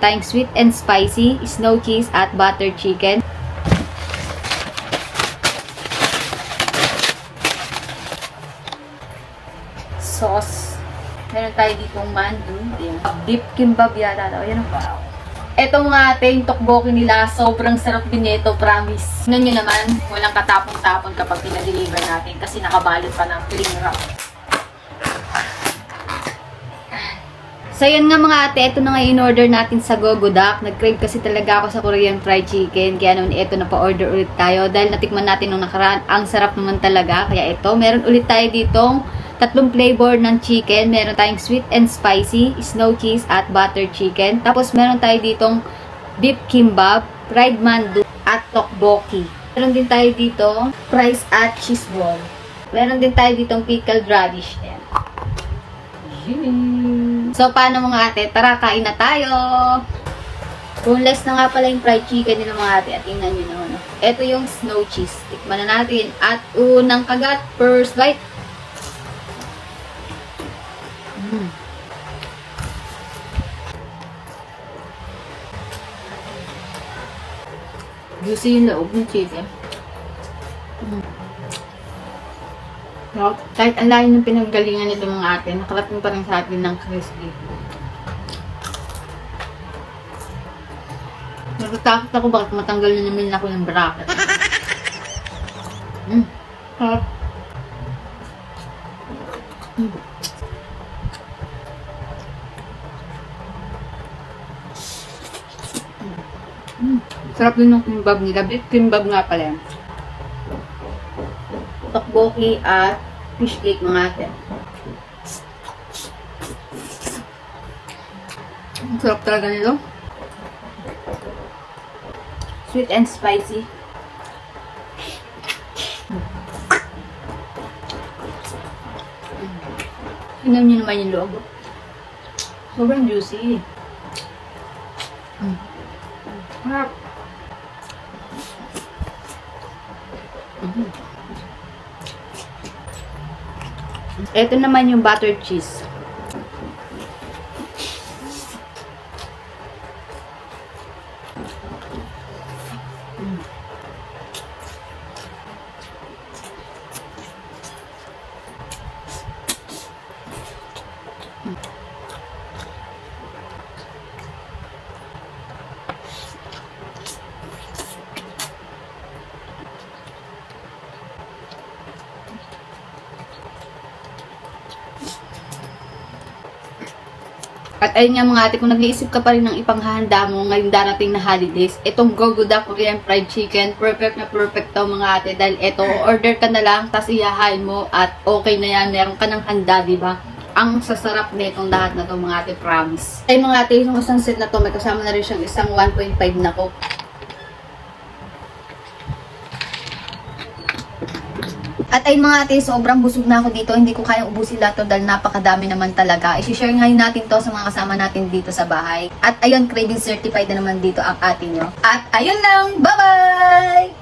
tayong sweet and spicy, snow cheese at butter chicken. Sauce. Meron tayo ditong mandu. Beef kimbap yata daw. Yan ang wow. Ito mga ating tokboki nila, sobrang sarap din ito, promise. Tignan nyo naman, walang katapong-tapon kapag pinadeliver natin kasi nakabalot pa ng cling wrap. So yun nga mga ate, ito na nga in-order natin sa Gogodak. Nag-crave kasi talaga ako sa Korean fried chicken, kaya naman ito na pa-order ulit tayo. Dahil natikman natin nung nakaraan, ang sarap naman talaga. Kaya ito, meron ulit tayo ditong tatlong flavor ng chicken. Meron tayong sweet and spicy, snow cheese at butter chicken. Tapos meron tayo ditong beef kimbap, fried mandu at tteokbokki. Meron din tayo dito fries at cheese ball. Meron din tayo ditong pickled radish. So paano mga ate? Tara, kain na tayo! Boneless na nga pala yung fried chicken nila mga ate. At tingnan nyo naman. Ito yung snow cheese. Tikman na natin. At unang kagat, first bite. Juicy yung loob ng chicken. So, kahit ang layo ng pinanggalingan nito mga ate, nakarating pa rin sa atin ng crispy. Natatakot ako bakit matanggal na naman ako ng bracket. Sarap. Sarap din ng kimbab nila. Beef kimbab nga pala yan. Tteokbokki at fish cake mga ate. Ang sarap talaga nito. Sweet and spicy. Tingnan nyo naman yung loob. Sobrang juicy. Sarap. Ito naman yung butter cheese. At ayun nga mga ate, kung nag-iisip ka pa rin ng ipanghahanda mo ngayong darating na holidays, itong Gogodak Korean fried chicken, perfect na perfect to mga ate. Dahil ito, order ka na lang, tas ihahain mo at okay na yan, meron ka ng handa, diba? Ang sasarap na itong lahat na to mga ate, promise. Ay mga ate, yung isang set na to, may kasama na rin siyang isang 1.5 na coke. At ay mga ate, sobrang busog na ako dito. Hindi ko kayang ubusin lahat to dahil napakadami naman talaga. I-share ngayon natin to sa mga kasama natin dito sa bahay. At ayun, craving certified na naman dito ang ate nyo. At ayun lang, bye-bye!